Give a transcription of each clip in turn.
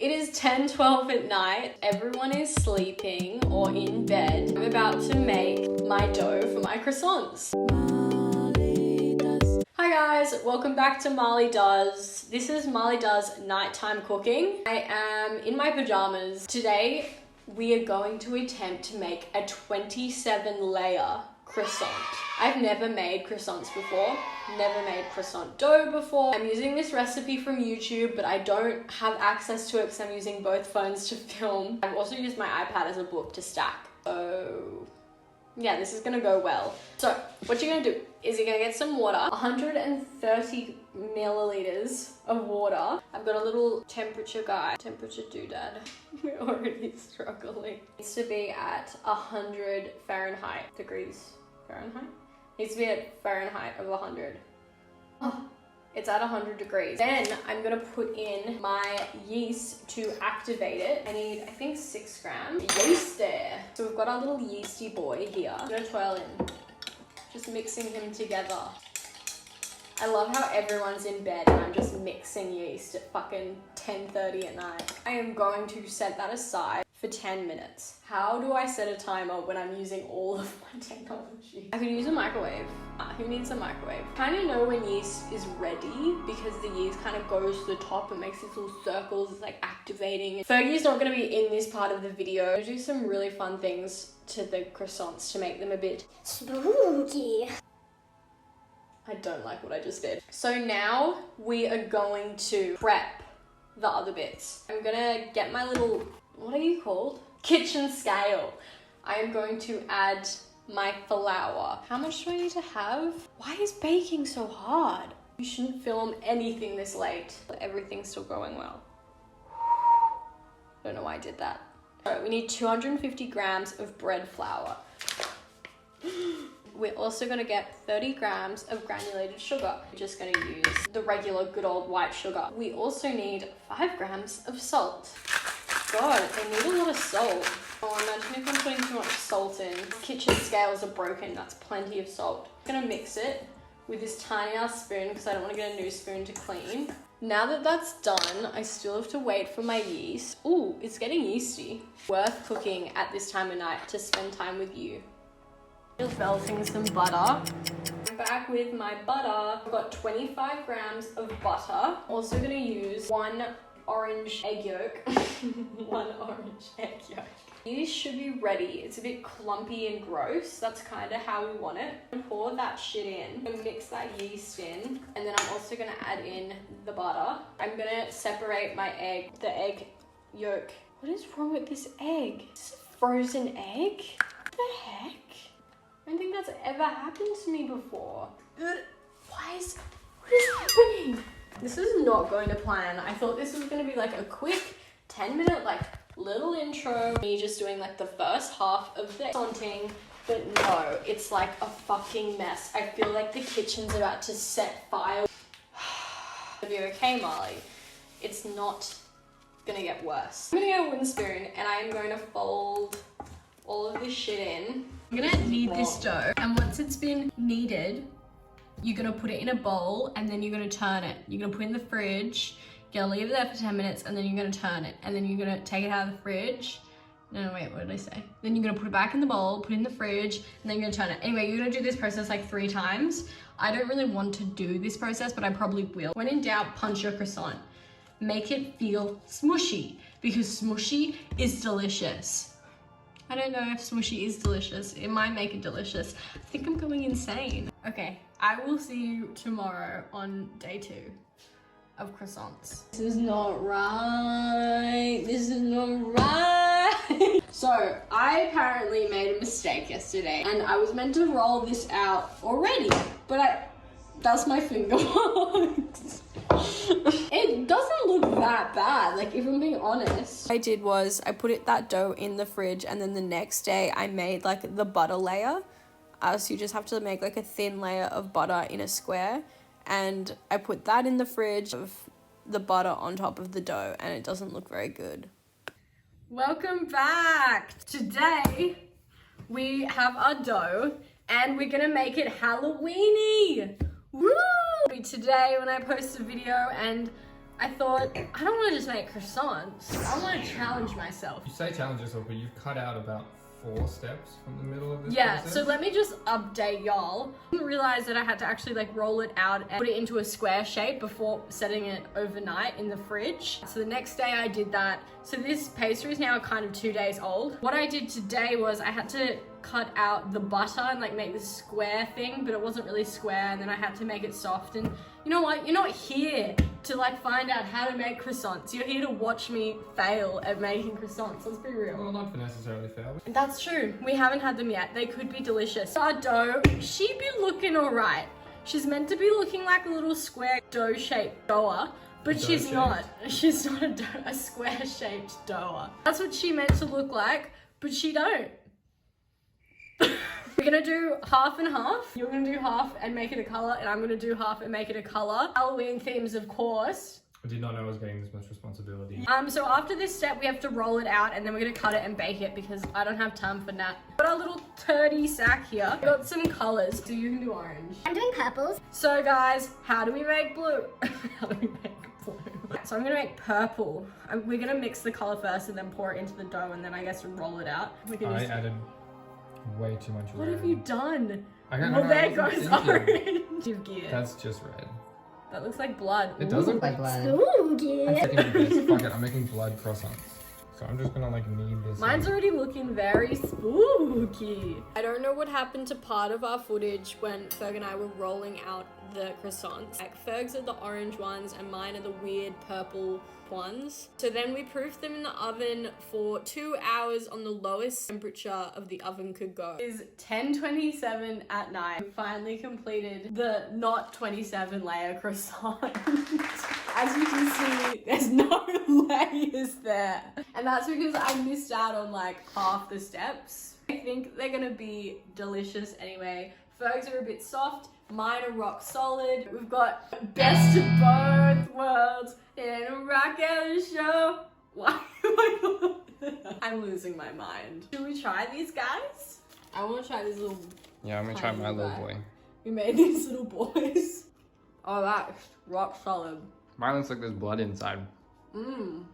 It is 10:12 at night. Everyone is sleeping or in bed. I'm about to make my dough for my croissants. Hi guys, welcome back to Marley Does. This is Marley Does nighttime cooking. I am in my pajamas. Today we are going to attempt to make a 27-layer croissant. I've never made croissants before, never made croissant dough before. I'm using this recipe from YouTube, but I don't have access to it because I'm using both phones to film. I've also used my iPad as a book to stack. So yeah, this is gonna go well. So what you're gonna do is you're gonna get some water, 130 milliliters of water. I've got a little temperature guide, temperature doodad. We're already struggling. It needs to be at 100 Fahrenheit degrees. Fahrenheit? Needs to be at Fahrenheit of 100. Oh, it's at 100 degrees. Then I'm gonna put in my yeast to activate it. I need, I think, 6 grams. Yeast there. So we've got our little yeasty boy here. I'm gonna twirl in, just mixing him together. I love how everyone's in bed and I'm just mixing yeast at fucking 10:30 at night. I am going to set that aside for 10 minutes. How do I set a timer when I'm using all of my technology? I could use a microwave. Who needs a microwave? Kind of know when yeast is ready because the yeast kind of goes to the top and makes these little circles. It's like activating. Fergie's not going to be in this part of the video. I'm going to do some really fun things to the croissants to make them a bit spooky. I don't like what I just did. So now we are going to prep the other bits. I'm gonna get my little, what are you called? Kitchen scale. I am going to add my flour. How much do I need to have? Why is baking so hard? You shouldn't film anything this late. Everything's still going well. Don't know why I did that. All right, we need 250 grams of bread flour. We're also gonna get 30 grams of granulated sugar. We're just gonna use the regular good old white sugar. We also need 5 grams of salt. God, they need a lot of salt. Oh, imagine if I'm putting too much salt in. Kitchen scales are broken, that's plenty of salt. I'm gonna mix it with this tiny ass spoon because I don't wanna get a new spoon to clean. Now that that's done, I still have to wait for my yeast. Ooh, it's getting yeasty. Worth cooking at this time of night to spend time with you. Just melting some butter. I'm back with my butter. I've got 25 grams of butter. Also gonna use 1 orange egg yolk. 1 orange egg yolk. These should be ready. It's a bit clumpy and gross. That's kind of how we want it. Pour that shit in and mix that yeast in. And then I'm also gonna add in the butter. I'm gonna separate my egg, the egg yolk. What is wrong with this egg? Is this a frozen egg? What the heck? I don't think that's ever happened to me before. What is happening? This is not going to plan. I thought this was going to be like a quick 10-minute like little intro. Me just doing like the first half of the croissanting, but no, it's like a fucking mess. I feel like the kitchen's about to set fire. Are you okay, Marley? It's not gonna get worse. I'm gonna get a wooden spoon and I'm going to fold all of this shit in. You're gonna knead this dough, and once it's been kneaded, you're gonna put it in a bowl and then you're gonna turn it. You're gonna put it in the fridge, you're gonna leave it there for 10 minutes and then you're gonna turn it. And then you're gonna take it out of the fridge. No, wait, what did I say? Then you're gonna put it back in the bowl, put it in the fridge, and then you're gonna turn it. Anyway, you're gonna do this process like 3 times. I don't really want to do this process, but I probably will. When in doubt, punch your croissant. Make it feel smushy, because smushy is delicious. I don't know if smushy is delicious. It might make it delicious. I think I'm going insane. Okay, I will see you tomorrow on day 2 of croissants. This is not right. This is not right. So I apparently made a mistake yesterday and I was meant to roll this out already, but that's my finger marks. It doesn't look that bad, like if I'm being honest. What I did was I put that dough in the fridge and then the next day I made like the butter layer. So you just have to make like a thin layer of butter in a square, and I put that in the fridge of the butter on top of the dough, and it doesn't look very good. Welcome back. Today we have our dough and we're gonna make it Halloweeny. Woo! Today when I post a video and I thought, I don't want to just make croissants. I want to challenge myself. You say challenge yourself, but you've cut out about 4 steps from the middle of this process. So let me just update y'all. I didn't realize that I had to actually like roll it out and put it into a square shape before setting it overnight in the fridge. So the next day I did that. So this pastry is now kind of 2 days old. What I did today was I had to cut out the butter and like make this square thing, but it wasn't really square, and then I had to make it soft. And you know what? You're not here to like find out how to make croissants. You're here to watch me fail at making croissants. Let's be real. Well, not for necessarily fail. That's true. We haven't had them yet. They could be delicious. Our dough, she'd be looking all right. She's meant to be looking like a little square dough-shaped dougher, but she's not. She's not a square-shaped dougher. That's what she meant to look like, but she don't. We're gonna do half and half. You're gonna do half and make it a color, and I'm gonna do half and make it a color. Halloween themes, of course. I did not know I was getting this much responsibility. So after this step, we have to roll it out, and then we're gonna cut it and bake it because I don't have time for that. Got our little turdy sack here. Got some colors, so you can do orange. I'm doing purples. So guys, how do we make blue? How do we make blue? So I'm gonna make purple. We're gonna mix the color first and then pour it into the dough, and then I guess roll it out. I added way too much red. What have you done? Well, there goes orange. That's just red. That looks like blood. It does look like blood. Spooky. I'm taking this. Fuck it, I'm making blood croissants. So I'm just gonna like knead this. Mine's already looking very spooky. I don't know what happened to part of our footage when Ferg and I were rolling out the croissants. Like Ferg's are the orange ones and mine are the weird purple ones. So then we proofed them in the oven for 2 hours on the lowest temperature of the oven could go. It is 10:27 at night. We finally completed the not 27 layer croissant. As you can see, there's no layers there. And that's because I missed out on like half the steps. I think they're gonna be delicious anyway. Ferg's are a bit soft, mine are rock solid. We've got best of both worlds in a rocket show. Why am I I'm losing my mind. Should we try these guys? I wanna try these little... Yeah, I'm gonna try my little boy. We made these little boys. Oh, that's rock solid. Mine looks like there's blood inside. Mmm.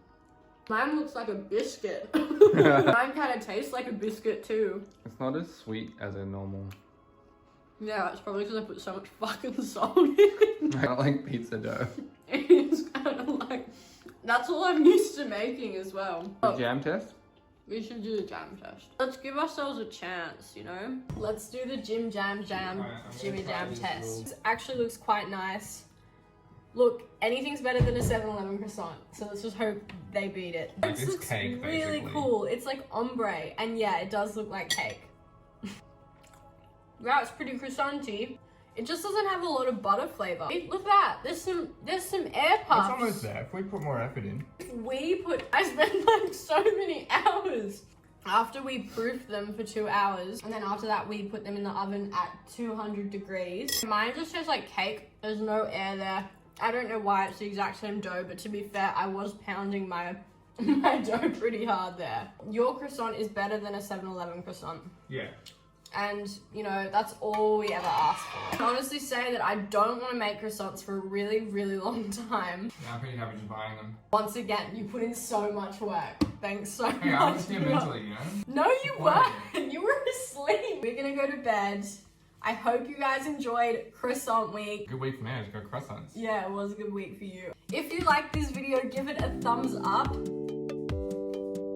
Mine looks like a biscuit. Mine kind of tastes like a biscuit too. It's not as sweet as a normal. Yeah, it's probably because I put so much fucking salt in. I don't like pizza dough. It's kind of like... That's all I'm used to making as well. The jam test? We should do the jam test. Let's give ourselves a chance, you know? Let's do the Jimmy Jam test. This actually looks quite nice. Look, anything's better than a 7-Eleven croissant, so let's just hope they beat it. Like This it's looks cake, really basically. cool. It's like ombre, and yeah, it does look like cake. That's pretty croissanty. It just doesn't have a lot of butter flavor. Look at that. There's some air puffs. It's almost there. If we put more effort in. I spent like so many hours. After we proofed them for 2 hours, and then after that we put them in the oven at 200 degrees. Mine just tastes like cake. There's no air there. I don't know why it's the exact same dough, but to be fair, I was pounding my dough pretty hard there. Your croissant is better than a 7-Eleven croissant. Yeah. And, you know, that's all we ever asked for. I can honestly say that I don't want to make croissants for a really, really long time. Yeah, I'm pretty happy just buying them. Once again, you put in so much work. Thanks so much. Hey, I was here mentally, you know? No, you weren't. You were asleep. We're going to go to bed. I hope you guys enjoyed Croissant Week. Good week for me, I just got croissants. Yeah, it was a good week for you. If you liked this video, give it a thumbs up.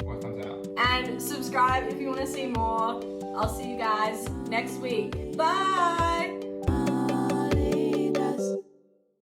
Or thumbs out. And subscribe if you want to see more. I'll see you guys next week. Bye!